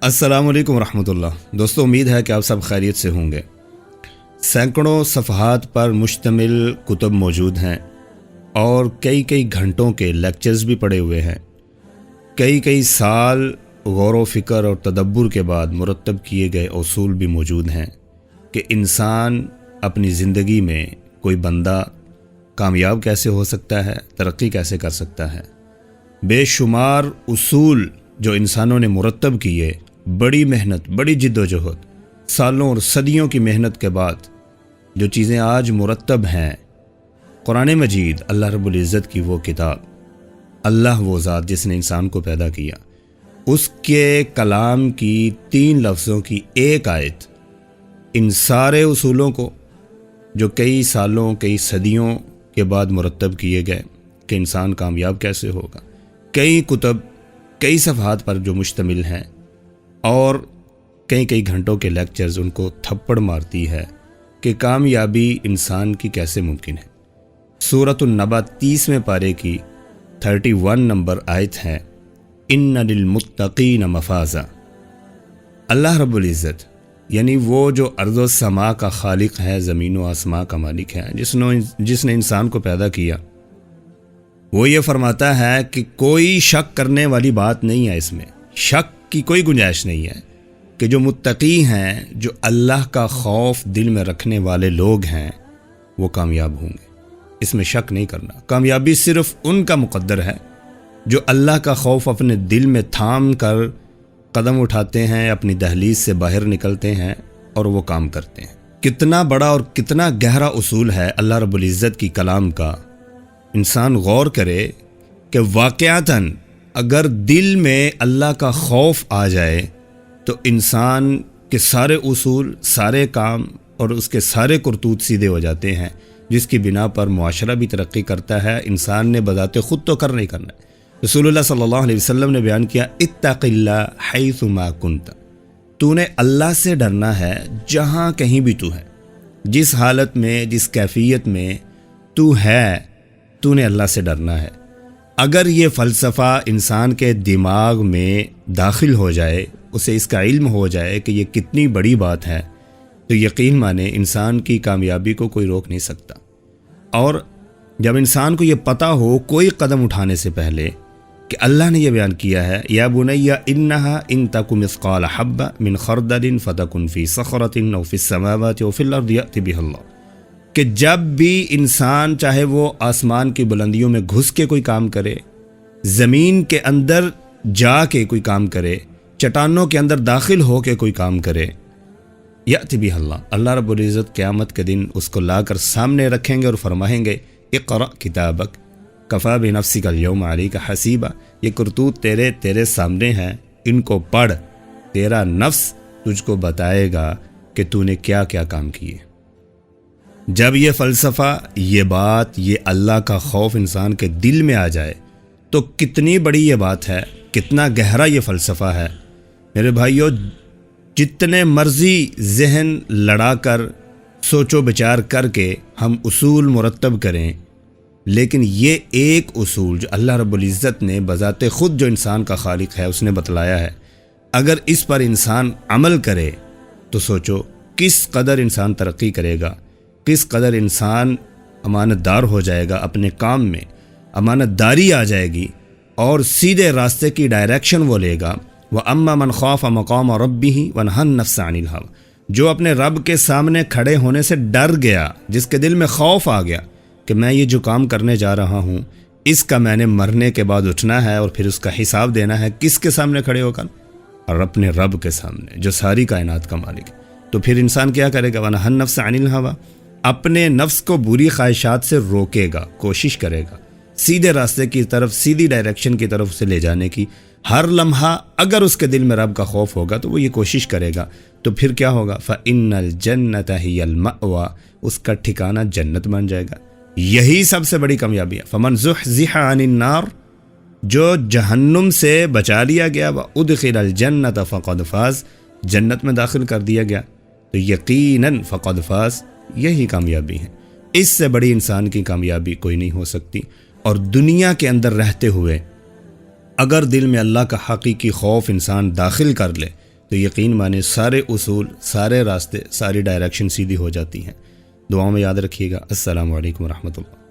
السلام علیکم ورحمۃ اللہ۔ دوستو، امید ہے کہ آپ سب خیریت سے ہوں گے۔ سینکڑوں صفحات پر مشتمل کتب موجود ہیں اور کئی گھنٹوں کے لیکچرز بھی پڑے ہوئے ہیں۔ کئی سال غور و فکر اور تدبر کے بعد مرتب کیے گئے اصول بھی موجود ہیں کہ انسان اپنی زندگی میں کوئی بندہ کامیاب کیسے ہو سکتا ہے، ترقی کیسے کر سکتا ہے۔ بے شمار اصول جو انسانوں نے مرتب کیے، بڑی محنت، بڑی جد و جہد، سالوں اور صدیوں کی محنت کے بعد جو چیزیں آج مرتب ہیں، قرآن مجید، اللہ رب العزت کی وہ کتاب، اللہ وہ ذات جس نے انسان کو پیدا کیا، اس کے کلام کی 3 لفظوں کی ایک آیت ان سارے اصولوں کو جو کئی سالوں، کئی صدیوں کے بعد مرتب کیے گئے کہ انسان کامیاب کیسے ہوگا، کئی کتب، کئی صفحات پر جو مشتمل ہیں اور کئی گھنٹوں کے لیکچرز ان کو تھپڑ مارتی ہے کہ کامیابی انسان کی کیسے ممکن ہے۔ سورۃ النبأ 30ویں پارے کی 31 نمبر آیت ہے، ان للمتقین مفازا۔ اللہ رب العزت یعنی وہ جو ارض و سما کا خالق ہے، زمین و آسماں کا مالک ہے، جس نے انسان کو پیدا کیا، وہ یہ فرماتا ہے کہ کوئی شک کرنے والی بات نہیں ہے، اس میں شک کی کوئی گنجائش نہیں ہے کہ جو متقی ہیں، جو اللہ کا خوف دل میں رکھنے والے لوگ ہیں، وہ کامیاب ہوں گے۔ اس میں شک نہیں کرنا۔ کامیابی صرف ان کا مقدر ہے جو اللہ کا خوف اپنے دل میں تھام کر قدم اٹھاتے ہیں، اپنی دہلیز سے باہر نکلتے ہیں اور وہ کام کرتے ہیں۔ کتنا بڑا اور کتنا گہرا اصول ہے اللہ رب العزت کی کلام کا۔ انسان غور کرے کہ واقعتاً اگر دل میں اللہ کا خوف آ جائے تو انسان کے سارے اصول، سارے کام اور اس کے سارے کرتوت سیدھے ہو جاتے ہیں، جس کی بنا پر معاشرہ بھی ترقی کرتا ہے۔ انسان نے بذات خود تو نہیں کرنا ہے۔ رسول اللہ صلی اللہ علیہ وسلم نے بیان کیا، اتق اللہ حیث ما کنت، تو نے اللہ سے ڈرنا ہے جہاں کہیں بھی تو ہے، جس حالت میں، جس کیفیت میں تو ہے، تو نے اللہ سے ڈرنا ہے۔ اگر یہ فلسفہ انسان کے دماغ میں داخل ہو جائے، اسے اس کا علم ہو جائے کہ یہ کتنی بڑی بات ہے، تو یقین مانے انسان کی کامیابی کو کوئی روک نہیں سکتا۔ اور جب انسان کو یہ پتہ ہو کوئی قدم اٹھانے سے پہلے کہ اللہ نے یہ بیان کیا ہے، یا بنی انہا ان تک مثقال حبہ من خردل فتکن فی صخرۃ او فی السماوات او فی الارض یأتی بہ اللہ، کہ جب بھی انسان چاہے وہ آسمان کی بلندیوں میں گھس کے کوئی کام کرے، زمین کے اندر جا کے کوئی کام کرے، چٹانوں کے اندر داخل ہو کے کوئی کام کرے، یأتی بہ اللہ، اللہ رب العزت قیامت کے دن اس کو لا کر سامنے رکھیں گے اور فرمائیں گے، اقرأ کتابک کفی بنفسک اليوم علیک حسیبا، یہ کرتوت تیرے سامنے ہیں، ان کو پڑھ، تیرا نفس تجھ کو بتائے گا کہ تو نے کیا کیا کام کیے۔ جب یہ فلسفہ، یہ بات، یہ اللہ کا خوف انسان کے دل میں آ جائے تو کتنی بڑی یہ بات ہے، کتنا گہرا یہ فلسفہ ہے۔ میرے بھائیو، جتنے مرضی ذہن لڑا کر، سوچ و بچار کر کے ہم اصول مرتب کریں، لیکن یہ ایک اصول جو اللہ رب العزت نے بذات خود، جو انسان کا خالق ہے، اس نے بتلایا ہے، اگر اس پر انسان عمل کرے تو سوچو کس قدر انسان ترقی کرے گا، کس قدر انسان امانت دار ہو جائے گا، اپنے کام میں امانت داری آ جائے گی اور سیدھے راستے کی ڈائریکشن وہ لے گا۔ وَأَمَّا مَنْ خَافَ مَقَامَ رَبِّهِ وَنَهَى النَّفْسَ عَنِ الْهَوَىٰ، جو اپنے رب کے سامنے کھڑے ہونے سے ڈر گیا، جس کے دل میں خوف آ گیا کہ میں یہ جو کام کرنے جا رہا ہوں، اس کا میں نے مرنے کے بعد اٹھنا ہے اور پھر اس کا حساب دینا ہے، کس کے سامنے کھڑے ہو کر؟ اور اپنے رب کے سامنے جو ساری کائنات کا مالک ہے۔ تو پھر انسان کیا کرے گا؟ وَنَهَى النَّفْسَ عَنِ الْهَوَىٰ، اپنے نفس کو بری خواہشات سے روکے گا، کوشش کرے گا سیدھے راستے کی طرف، سیدھی ڈائریکشن کی طرف اسے لے جانے کی۔ ہر لمحہ اگر اس کے دل میں رب کا خوف ہوگا تو وہ یہ کوشش کرے گا، تو پھر کیا ہوگا؟ فَإِنَّ الْجَنَّةَ هِيَ الْمَأْوَىٰ، اس کا ٹھکانہ جنت بن جائے گا۔ یہی سب سے بڑی کامیابی ہے۔ فَمَنْ زُحْزِحَ عَنِ النَّارِ، جو جہنم سے بچا لیا گیا، وَأُدْخِلَ الْجَنَّةَ فَقَدْ فَازَ، جنت میں داخل کر دیا گیا، تو یقیناً فقد فاز، یہی کامیابی ہے۔ اس سے بڑی انسان کی کامیابی کوئی نہیں ہو سکتی۔ اور دنیا کے اندر رہتے ہوئے اگر دل میں اللہ کا حقیقی خوف انسان داخل کر لے تو یقین مانیں سارے اصول، سارے راستے، ساری ڈائریکشن سیدھی ہو جاتی ہیں۔ دعاؤں میں یاد رکھیے گا۔ السلام علیکم ورحمۃ اللہ۔